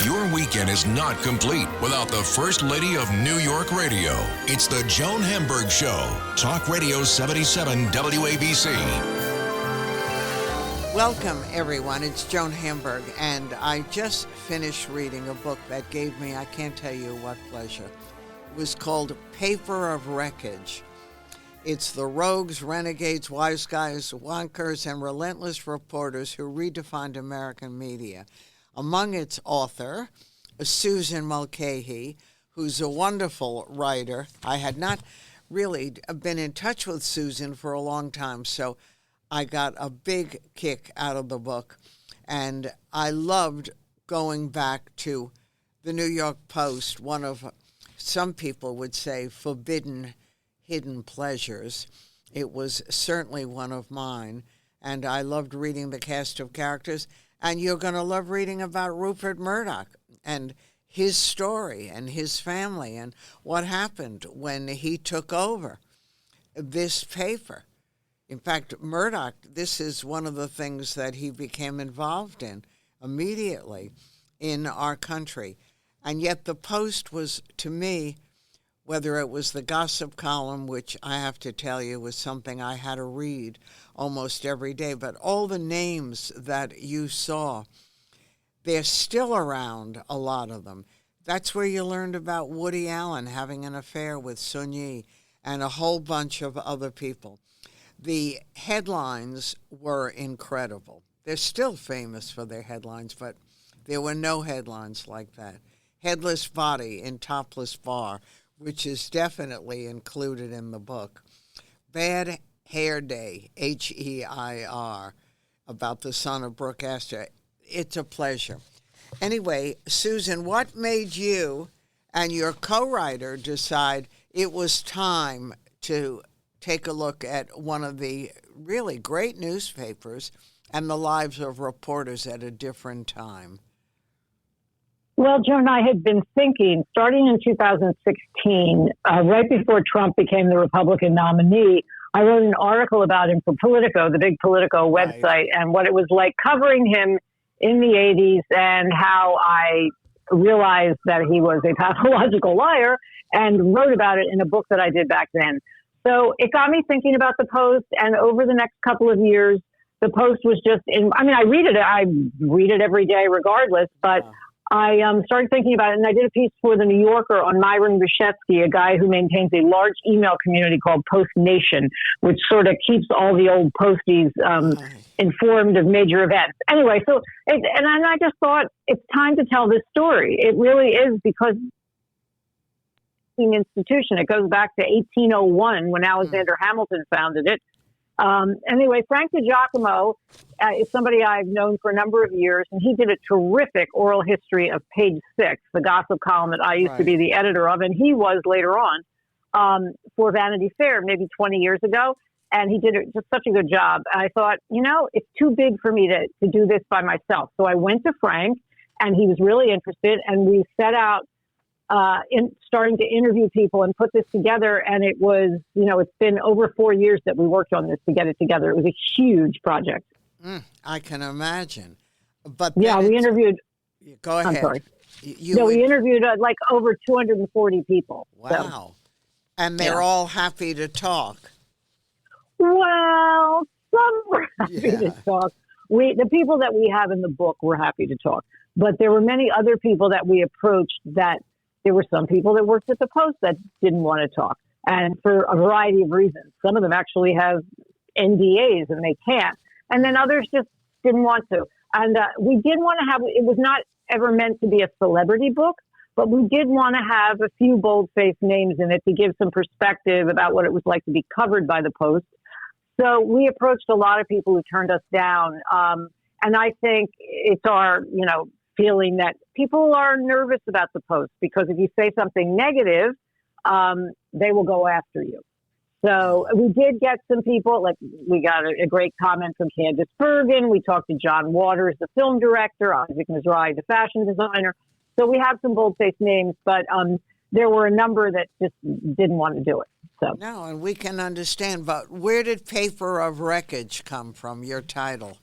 Your weekend is not complete without the First Lady of New York Radio. It's the Joan Hamburg Show. Talk Radio 77 WABC. Welcome, everyone. It's Joan Hamburg, and I just finished reading a book that gave me, I can't tell you what pleasure. It was called Paper of Wreckage. It's the rogues, renegades, wise guys, wonkers, and relentless reporters who redefined American media. Among its author, Susan Mulcahy, who's a wonderful writer. I had not really been in touch with Susan for a long time, so I got a big kick out of the book. And I loved going back to the New York Post, one of, some people would say, forbidden hidden pleasures. It was certainly one of mine, and I loved reading the cast of characters. And you're going to love reading about Rupert Murdoch and his story and his family and what happened when he took over this paper. In fact, Murdoch, this is one of the things that he became involved in immediately in our country. And yet the Post was, to me, whether it was the gossip column, which I have to tell you was something I had to read almost every day, but all the names that you saw, they're still around, a lot of them. That's where you learned about Woody Allen having an affair with Sun Yi and a whole bunch of other people. The headlines were incredible. They're still famous for their headlines, but there were no headlines like that. Headless body in topless bar, which is definitely included in the book. Bad Hair Day, H-E-I-R, about the son of Brooke Astor. It's a pleasure. Anyway, Susan, what made you and your co-writer decide it was time to take a look at one of the really great newspapers and the lives of reporters at a different time? Well, Joan and I had been thinking, starting in 2016, right before Trump became the Republican nominee, I wrote an article about him for Politico, the big Politico website, right, and what it was like covering him in the 80s and how I realized that he was a pathological liar and wrote about it in a book that I did back then. So it got me thinking about the Post, and over the next couple of years, the Post was just I read it every day regardless, but I started thinking about it, and I did a piece for the New Yorker on Myron Reshetsky, a guy who maintains a large email community called Post Nation, which sort of keeps all the old posties informed of major events. Anyway, and I just thought it's time to tell this story. It really is, because institution. It goes back to 1801 when Alexander Hamilton founded it. Anyway, Frank DiGiacomo is somebody I've known for a number of years, and he did a terrific oral history of Page Six, the gossip column that I used to be the editor of, and he was later on for Vanity Fair maybe 20 years ago, and he did just such a good job. I thought, it's too big for me to do this by myself. So I went to Frank, and he was really interested, and we set out in starting to interview people and put this together. And it was, it's been over 4 years that we worked on this to get it together. It was a huge project. I can imagine. But yeah, we interviewed. Go ahead. I'm sorry. We interviewed like over 240 people. Wow. So, and they're all happy to talk. Well, some were happy to talk. The people that we have in the book were happy to talk. But there were many other people that we approached that there were some people that worked at the Post that didn't want to talk, and for a variety of reasons. Some of them actually have NDAs and they can't, and then others just didn't want to. And we did want to have, it was not ever meant to be a celebrity book, but we did want to have a few boldface names in it to give some perspective about what it was like to be covered by the Post. So we approached a lot of people who turned us down. And I think it's our, feeling that people are nervous about the Post, because if you say something negative, they will go after you. So we did get some people, like we got a great comment from Candace Bergen. We talked to John Waters, the film director, Isaac Misrai, the fashion designer. So we have some boldface names, but there were a number that just didn't want to do it. So no, and we can understand. But where did Paper of Wreckage come from, your title?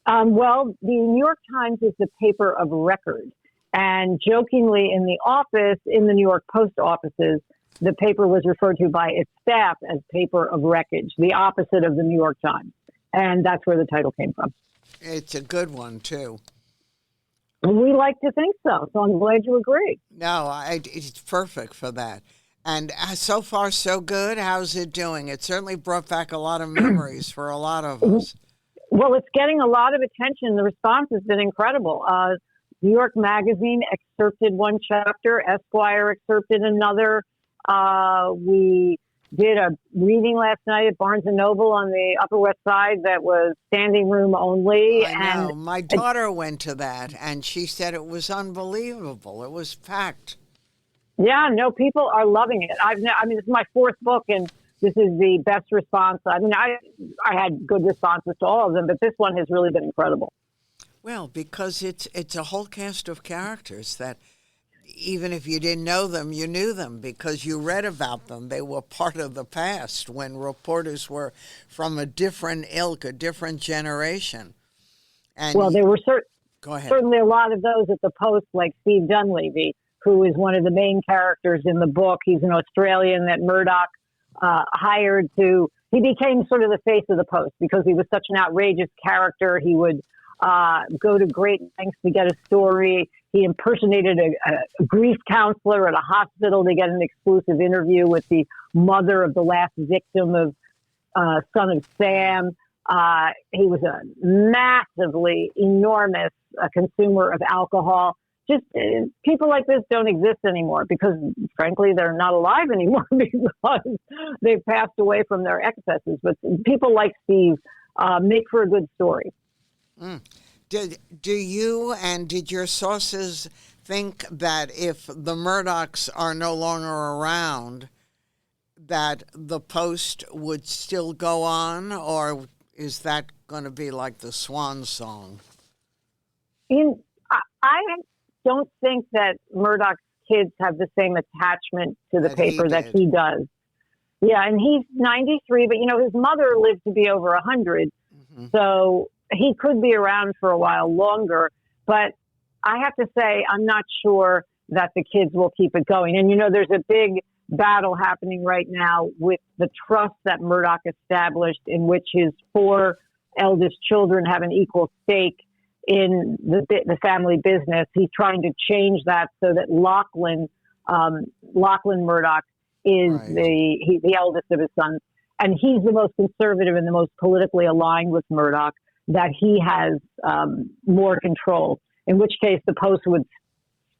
Well, the New York Times is the paper of record. And jokingly in the office, in the New York Post offices, the paper was referred to by its staff as Paper of Wreckage, the opposite of the New York Times. And that's where the title came from. It's a good one, too. We like to think so. So I'm glad you agree. No, it's perfect for that. And so far, so good. How's it doing? It certainly brought back a lot of memories for a lot of us. Well, it's getting a lot of attention. The response has been incredible. New York Magazine excerpted one chapter. Esquire excerpted another. We did a reading last night at Barnes & Noble on the Upper West Side that was standing room only. I know. My daughter went to that, and she said it was unbelievable. It was packed. Yeah, no, people are loving it. I mean, this is my fourth book, and this is the best response. I mean, I had good responses to all of them, but this one has really been incredible. Well, because it's a whole cast of characters that even if you didn't know them, you knew them because you read about them. They were part of the past when reporters were from a different ilk, a different generation. And well, there were go ahead. Certainly a lot of those at the Post, like Steve Dunleavy, who is one of the main characters in the book. He's an Australian that Murdoch hired to. He became sort of the face of the Post because he was such an outrageous character. He would go to great lengths to get a story. He impersonated a grief counselor at a hospital to get an exclusive interview with the mother of the last victim of Son of Sam. He was a massively enormous consumer of alcohol. Just people like this don't exist anymore because, frankly, they're not alive anymore because they've passed away from their excesses. But people like Steve make for a good story. Mm. Do you and did your sources think that if the Murdochs are no longer around, that the Post would still go on, or is that going to be like the swan song? I don't think that Murdoch's kids have the same attachment to the paper that he does. Yeah, and he's 93, but, his mother lived to be over 100, so he could be around for a while longer. But I have to say, I'm not sure that the kids will keep it going. And, there's a big battle happening right now with the trust that Murdoch established in which his 4 eldest children have an equal stake in the family business. He's trying to change that so that Lachlan Murdoch is the eldest of his sons. And he's the most conservative and the most politically aligned with Murdoch, that he has more control, in which case the Post would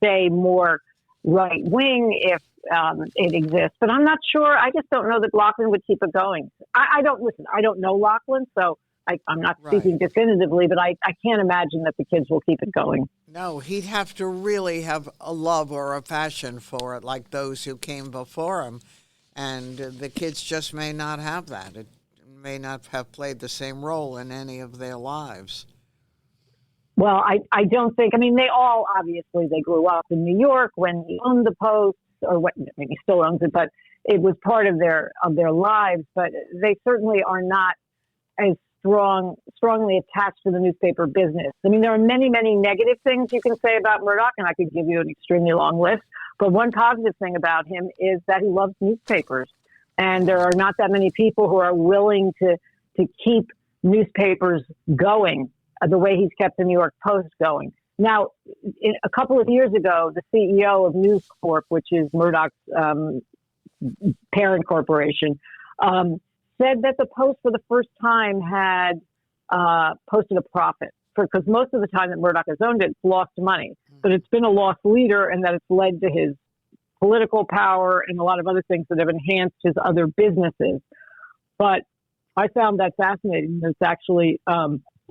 stay more right-wing if it exists. But I'm not sure. I just don't know that Lachlan would keep it going. I don't know Lachlan, so I'm not speaking definitively, but I can't imagine that the kids will keep it going. No, he'd have to really have a love or a passion for it like those who came before him. And the kids just may not have that. It may not have played the same role in any of their lives. Well, I don't think, they all, obviously, they grew up in New York when he owned the Post, or what, maybe he still owns it, but it was part of their lives. But they certainly are not as strongly attached to the newspaper business. There are many, many negative things you can say about Murdoch, and I could give you an extremely long list. But one positive thing about him is that he loves newspapers. And there are not that many people who are willing to keep newspapers going the way he's kept the New York Post going. Now, a couple of years ago, the CEO of News Corp, which is Murdoch's parent corporation, said that the Post for the first time had posted a profit. Because most of the time that Murdoch has owned it, it's lost money. But it's been a lost leader, and that it's led to his political power and a lot of other things that have enhanced his other businesses. But I found that fascinating. It's actually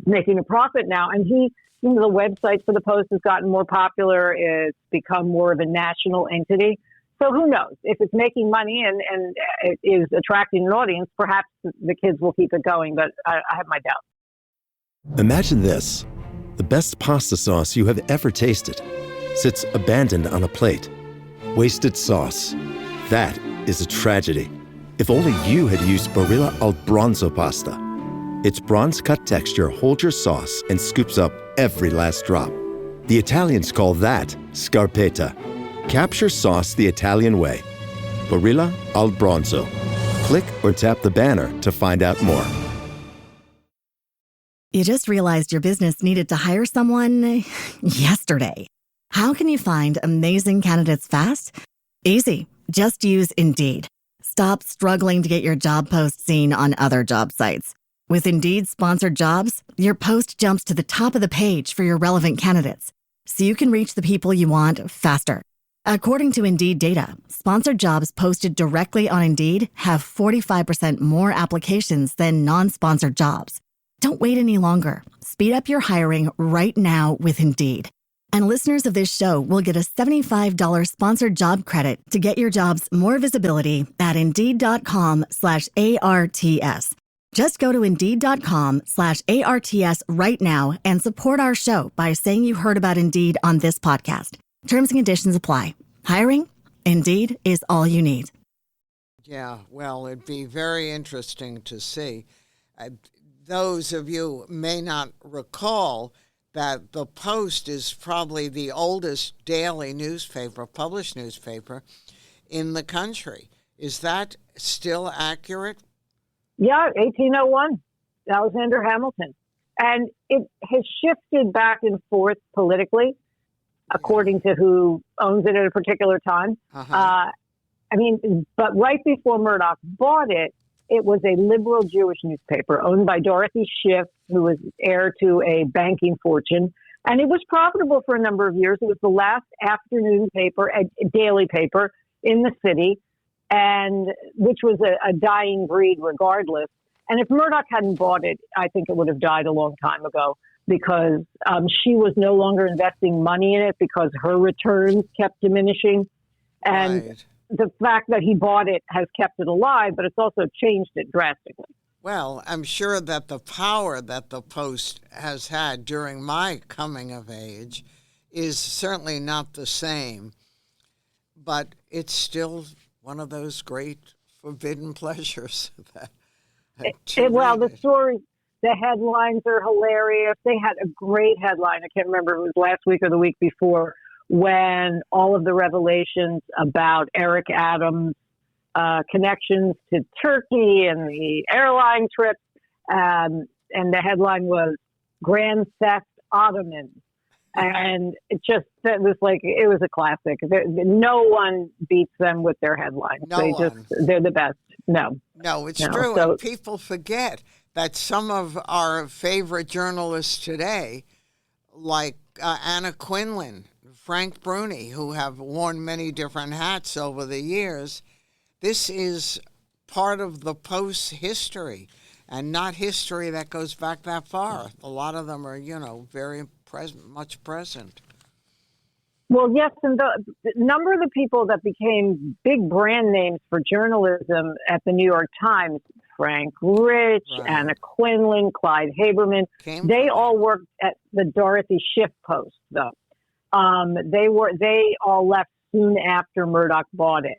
making a profit now. And the website for the Post has gotten more popular. It's become more of a national entity. So who knows? If it's making money and it is attracting an audience, perhaps the kids will keep it going. But I have my doubts. Imagine this. The best pasta sauce you have ever tasted sits abandoned on a plate. Wasted sauce. That is a tragedy. If only you had used Barilla al Bronzo pasta. Its bronze-cut texture holds your sauce and scoops up every last drop. The Italians call that scarpetta. Capture sauce the Italian way. Barilla al Bronzo. Click or tap the banner to find out more. You just realized your business needed to hire someone yesterday. How can you find amazing candidates fast? Easy. Just use Indeed. Stop struggling to get your job post seen on other job sites. With Indeed sponsored jobs, your post jumps to the top of the page for your relevant candidates, so you can reach the people you want faster. According to Indeed data, sponsored jobs posted directly on Indeed have 45% more applications than non-sponsored jobs. Don't wait any longer. Speed up your hiring right now with Indeed. And listeners of this show will get a $75 sponsored job credit to get your jobs more visibility at Indeed.com/ARTS. Just go to Indeed.com/ARTS right now and support our show by saying you heard about Indeed on this podcast. Terms and conditions apply. Hiring? Indeed is all you need. Yeah, well, it'd be very interesting to see. Those of you may not recall that the Post is probably the oldest daily newspaper, published newspaper in the country. Is that still accurate? Yeah, 1801, Alexander Hamilton. And it has shifted back and forth politically according to who owns it at a particular time. But right before Murdoch bought it, it was a liberal Jewish newspaper owned by Dorothy Schiff, who was heir to a banking fortune. And it was profitable for a number of years. It was the last afternoon paper, a daily paper in the city, and which was a dying breed regardless. And if Murdoch hadn't bought it, I think it would have died a long time ago because she was no longer investing money in it because her returns kept diminishing. And Right. The fact that he bought it has kept it alive, but it's also changed it drastically. Well, I'm sure that the power that the Post has had during my coming of age is certainly not the same, but it's still one of those great forbidden pleasures. The story, the headlines are hilarious. They had a great headline. I can't remember if it was last week or the week before, when all of the revelations about Eric Adams' connections to Turkey and the airline trips, and the headline was Grand Theft Ottomans. And it was a classic. No one beats them with their headlines. They're the best. No, it's true. So, and people forget that some of our favorite journalists today, like Anna Quinlan, Frank Bruni, who have worn many different hats over the years, this is part of the Post's history, and not history that goes back that far. A lot of them are, very much present. Well, yes, and the number of the people that became big brand names for journalism at the New York Times, Frank Rich, Right. Anna Quinlan, Clyde Haberman, they all worked at the Dorothy Schiff Post, though. They all left soon after Murdoch bought it.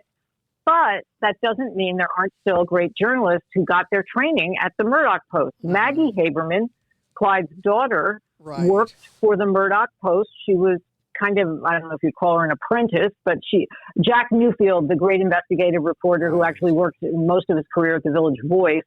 But that doesn't mean there aren't still great journalists who got their training at the Murdoch Post. Mm-hmm. Maggie Haberman, Clyde's daughter, Right. worked for the Murdoch Post. She was kind of, I don't know if you call her an apprentice, but Jack Newfield, the great investigative reporter who actually worked most of his career at the Village Voice,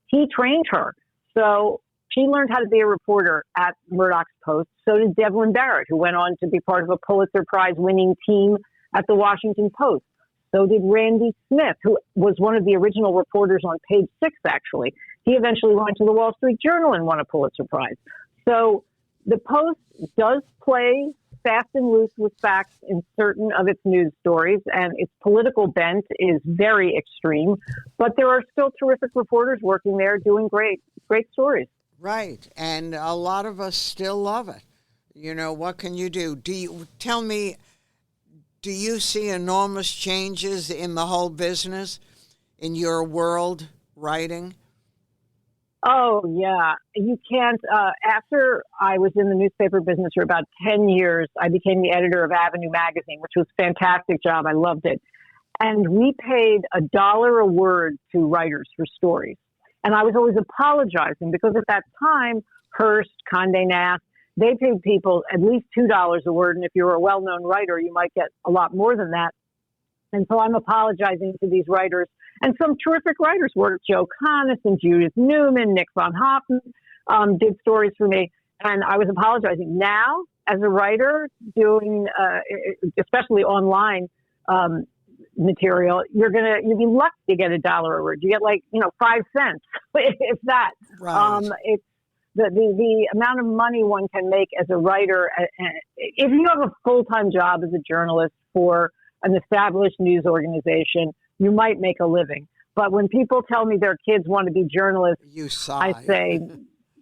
he trained her. So she learned how to be a reporter at Murdoch's Post. So did Devlin Barrett, who went on to be part of a Pulitzer Prize winning team at the Washington Post. So did Randy Smith, who was one of the original reporters on Page 6, actually. He eventually went to the Wall Street Journal and won a Pulitzer Prize. So the Post does play fast and loose with facts in certain of its news stories, and its political bent is very extreme. But there are still terrific reporters working there doing great stories. Right, and a lot of us still love it. What can you do? Tell me, do you see enormous changes in the whole business, in your world, writing? Oh, yeah. You can't. After I was in the newspaper business for about 10 years, I became the editor of Avenue Magazine, which was a fantastic job. I loved it. And we paid $1 a word to writers for stories. And I was always apologizing because at that time, Hearst, Condé Nast, they paid people at least $2 a word. And if you're a well-known writer, you might get a lot more than that. And so I'm apologizing to these writers. And some terrific writers were Joe Conness and Judith Newman, Nick von Hoffen did stories for me. And I was apologizing. Now, as a writer doing, especially online material, you'll be lucky to get $1 a word. You get 5 cents, if that. Right. It's the amount of money one can make as a writer. If you have a full-time job as a journalist for an established news organization, you might make a living. But when people tell me their kids want to be journalists, you sigh.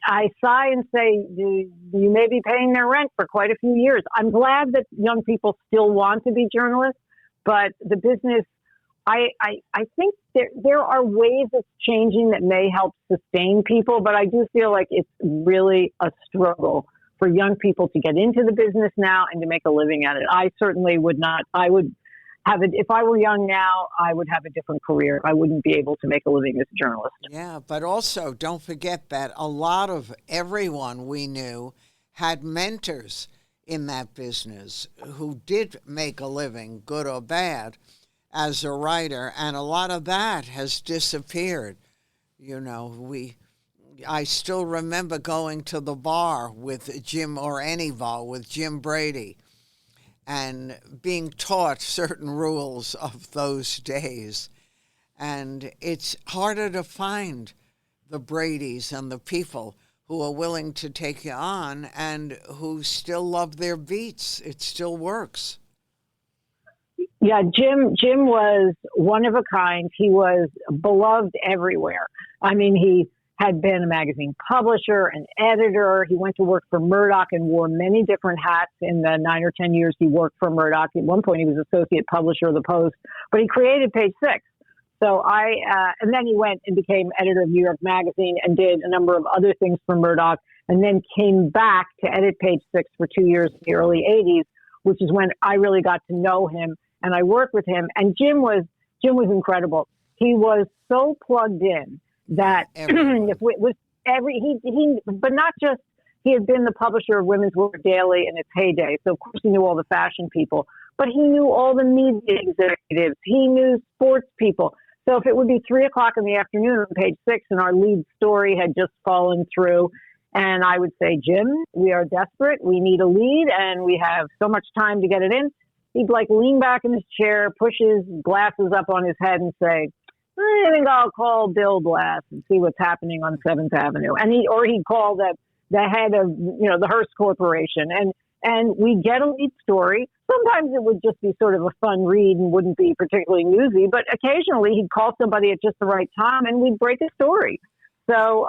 I sigh and say, you may be paying their rent for quite a few years. I'm glad that young people still want to be journalists, but the business, I think there are ways it's changing that may help sustain people, but I do feel like it's really a struggle for young people to get into the business now and to make a living at it. I certainly would not. I would have it. If I were young now, I would have a different career. I wouldn't be able to make a living as a journalist. Yeah, but also don't forget that a lot of everyone we knew had mentors in that business who did make a living, good or bad, as a writer, and a lot of that has disappeared. I still remember going to the bar with Jim, or any bar with Jim Brady, and being taught certain rules of those days. And it's harder to find the Bradys and the people who are willing to take you on and who still love their beats. It still works. Yeah, Jim was one of a kind. He was beloved everywhere. I mean, he had been a magazine publisher, an editor. He went to work for Murdoch and wore many different hats in the 9 or 10 years he worked for Murdoch. At one point, he was associate publisher of the Post, but he created Page Six. So and then he went and became editor of New York Magazine and did a number of other things for Murdoch, and then came back to edit Page Six for 2 years in the early 80s, which is when I really got to know him and I worked with him. And Jim was incredible. He was so plugged in that but not just, he had been the publisher of Women's Wear Daily in its heyday. So of course he knew all the fashion people, but he knew all the media executives. He knew sports people. So if it would be 3:00 in the afternoon on Page Six and our lead story had just fallen through, and I would say, Jim, we are desperate. We need a lead and we have so much time to get it in. He'd lean back in his chair, push his glasses up on his head and say, I think I'll call Bill Blass and see what's happening on 7th Avenue. And he'd call the head of, the Hearst Corporation. And we'd get a lead story. Sometimes it would just be sort of a fun read and wouldn't be particularly newsy, but occasionally he'd call somebody at just the right time and we'd break a story. So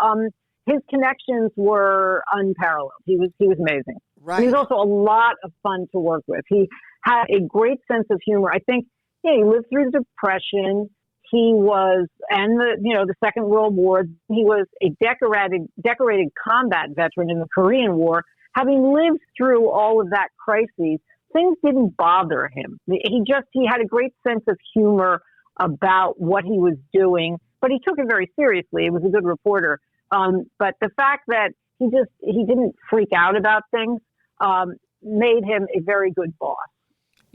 his connections were unparalleled. He was amazing. Right. He was also a lot of fun to work with. He had a great sense of humor. I think he lived through the Depression. He was, and the Second World War. He was a decorated combat veteran in the Korean War. Having lived through all of that crises, things didn't bother him. He had a great sense of humor about what he was doing, but he took it very seriously. He was a good reporter. But the fact that he didn't freak out about things made him a very good boss.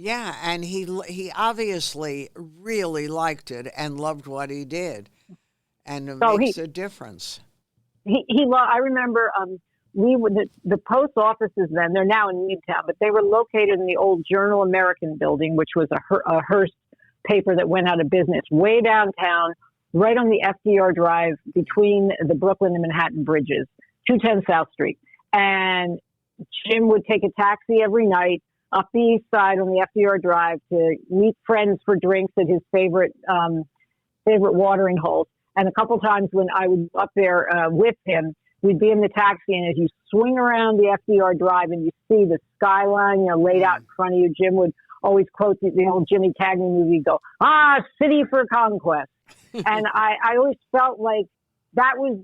Yeah, and he obviously really liked it and loved what he did, and it makes a difference. I remember the post offices then, they're now in Midtown, but they were located in the old Journal American building, which was a Hearst paper that went out of business, way downtown, right on the FDR Drive between the Brooklyn and Manhattan bridges, 210 South Street. And Jim would take a taxi every night up the east side on the FDR Drive to meet friends for drinks at his favorite watering holes. And a couple times when I would go up there with him, we'd be in the taxi, and as you swing around the FDR Drive and you see the skyline, laid out in front of you, Jim would always quote the old Jimmy Cagney movie, go, city for conquest. And I always felt like that was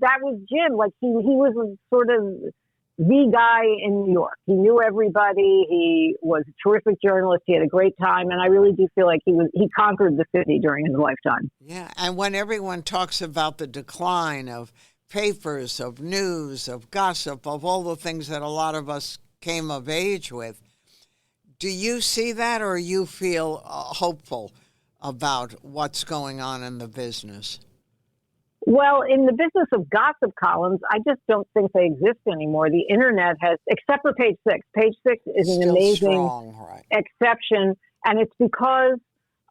Jim. Like he was sort of the guy in New York. He knew everybody. He was a terrific journalist. He had a great time. And I really do feel like he conquered the city during his lifetime. Yeah. And when everyone talks about the decline of papers, of news, of gossip, of all the things that a lot of us came of age with. Do you see that, or you feel hopeful about what's going on in the business? Well, in the business of gossip columns, I just don't think they exist anymore. The internet has, except for Page Six. Page Six is an amazing strong, exception, and it's because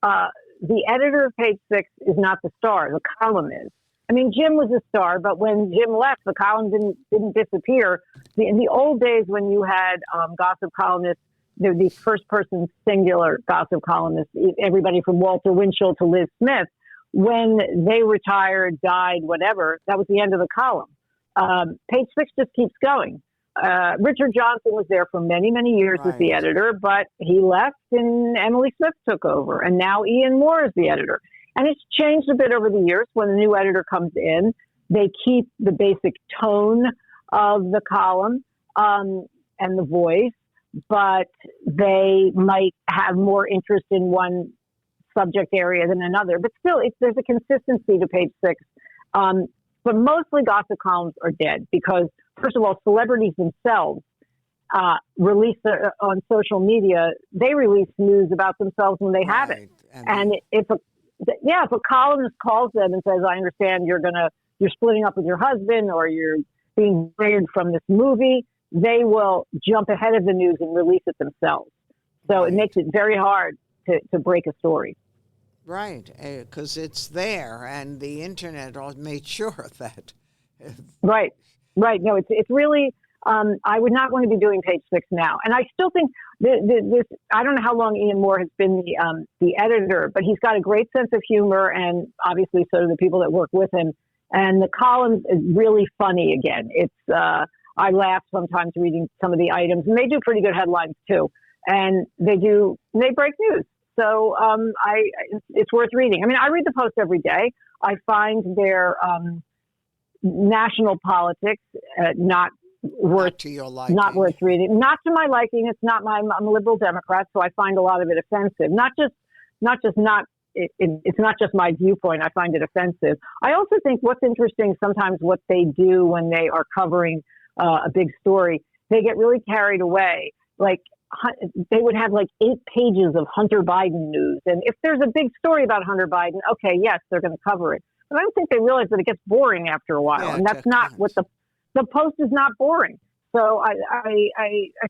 the editor of Page Six is not the star. The column is. I mean, Jim was a star, but when Jim left, the column didn't disappear. In the old days, when you had gossip columnists, these first-person singular gossip columnists, everybody from Walter Winchell to Liz Smith, when they retired, died, whatever, that was the end of the column. Page Six just keeps going. Richard Johnson was there for many, many years as the editor, but he left and Emily Smith took over. And now Ian Moore is the editor. And it's changed a bit over the years. When the new editor comes in, they keep the basic tone of the column and the voice, but they might have more interest in one subject area than another. But still, there's a consistency to Page Six. But mostly gossip columns are dead because, first of all, celebrities themselves release on social media. They release news about themselves when they have it. And if a columnist calls them and says, "I understand you're splitting up with your husband or you're being fired from this movie," they will jump ahead of the news and release it themselves. So it makes it very hard to break a story. Right, because it's there, and the internet made sure of that. Right. No, it's really. I would not want to be doing Page Six now, and I still think this. I don't know how long Ian Moore has been the editor, but he's got a great sense of humor, and obviously so do the people that work with him. And the column is really funny. Again, it's. I laugh sometimes reading some of the items, and they do pretty good headlines too. And they break news. So it's worth reading. I mean, I read the Post every day. I find their national politics not worth reading. Not to my liking. It's not I'm a liberal Democrat, so I find a lot of it offensive. It's not just my viewpoint. I find it offensive. I also think what's interesting sometimes what they do when they are covering a big story, they get really carried away. Like they would have like 8 pages of Hunter Biden news. And if there's a big story about Hunter Biden, okay, yes, they're going to cover it. But I don't think they realize that it gets boring after a while. And that's not what the Post is not boring. So I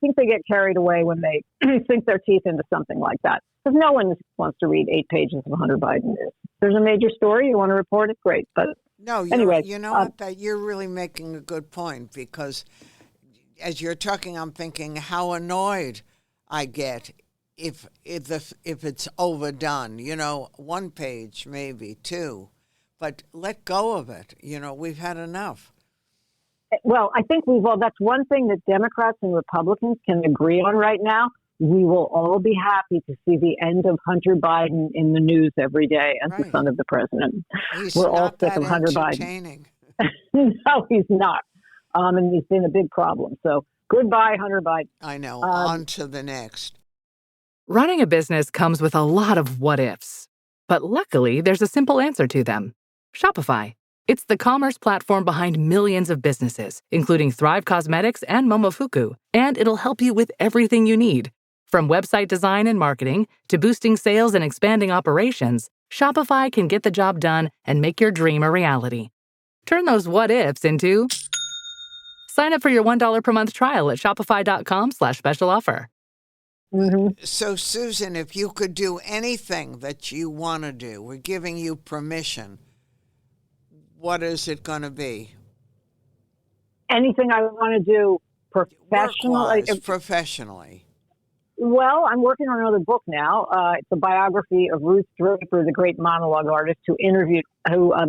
think they get carried away when they sink their teeth into something like that. Because no one wants to read 8 pages of Hunter Biden news. If there's a major story, you want to report it, great. But anyway, you know what? That you're really making a good point, because as you're talking, I'm thinking how annoyed I get if it's overdone. 1 page, maybe 2, but let go of it. We've had enough. Well, I think that's one thing that Democrats and Republicans can agree on right now. We will all be happy to see the end of Hunter Biden in the news every day as the son of the president. We're all sick of Hunter Biden. No, he's not. And he's been a big problem. So goodbye, Hunter Biden. I know. On to the next. Running a business comes with a lot of what ifs, but luckily there's a simple answer to them. Shopify. It's the commerce platform behind millions of businesses, including Thrive Cosmetics and Momofuku, and it'll help you with everything you need. From website design and marketing to boosting sales and expanding operations, Shopify can get the job done and make your dream a reality. Turn those what ifs into... Sign up for your $1 per month trial at shopify.com/special offer. Mm-hmm. So, Susan, if you could do anything that you want to do, we're giving you permission. What is it going to be? Anything I want to do professionally. Well, I'm working on another book now. It's a biography of Ruth Draper, the great monologue artist who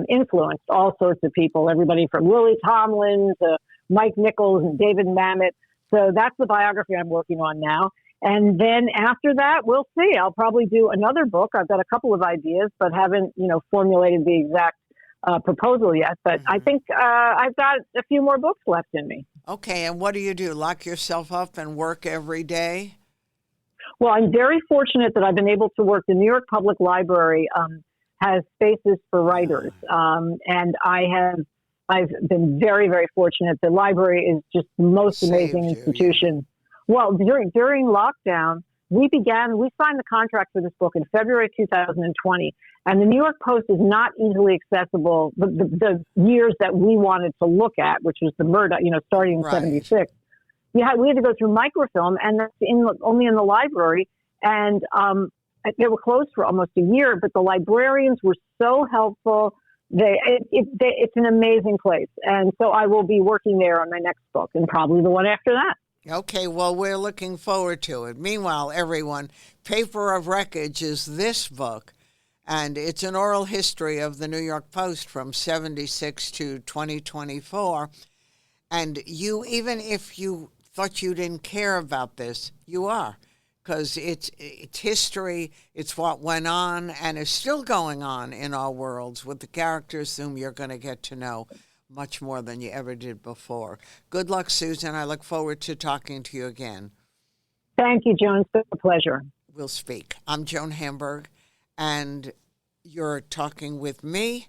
influenced all sorts of people, everybody from Lily Tomlin to Mike Nichols and David Mamet. So that's the biography I'm working on now. And then after that, we'll see. I'll probably do another book. I've got a couple of ideas, but haven't, formulated the exact proposal yet. But I think I've got a few more books left in me. Okay. And what do you do? Lock yourself up and work every day? Well, I'm very fortunate that I've been able to work. The New York Public Library has spaces for writers. And I have I've been very, very fortunate. The library is just the most amazing institution. Yeah. Well, during lockdown, we signed the contract for this book in February 2020, and the New York Post is not easily accessible. The years that we wanted to look at, which was the Murdoch, starting in 76, we had to go through microfilm, and that's only in the library. And they were closed for almost a year, but the librarians were so helpful. It's an amazing place. And so I will be working there on my next book and probably the one after that. Okay, well, we're looking forward to it. Meanwhile, everyone, Paper of Wreckage is this book, and it's an oral history of the New York Post from 76 to 2024. And you, even if you thought you didn't care about this, you are. Because it's history, it's what went on and is still going on in our worlds with the characters whom you're going to get to know much more than you ever did before. Good luck, Susan. I look forward to talking to you again. Thank you, Joan. It's been a pleasure. We'll speak. I'm Joan Hamburg, and you're talking with me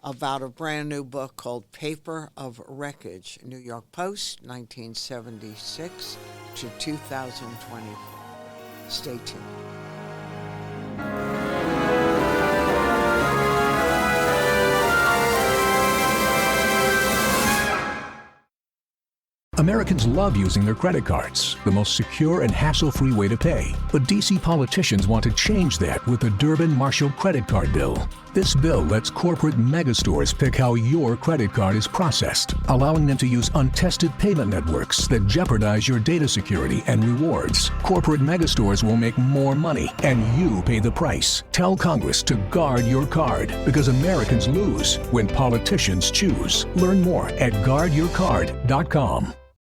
about a brand new book called Paper of Wreckage, New York Post, 1976 to 2024. Stay tuned. Americans love using their credit cards, the most secure and hassle-free way to pay. But D.C. politicians want to change that with the Durbin-Marshall credit card bill. This bill lets corporate megastores pick how your credit card is processed, allowing them to use untested payment networks that jeopardize your data security and rewards. Corporate megastores will make more money, and you pay the price. Tell Congress to guard your card, because Americans lose when politicians choose. Learn more at guardyourcard.com.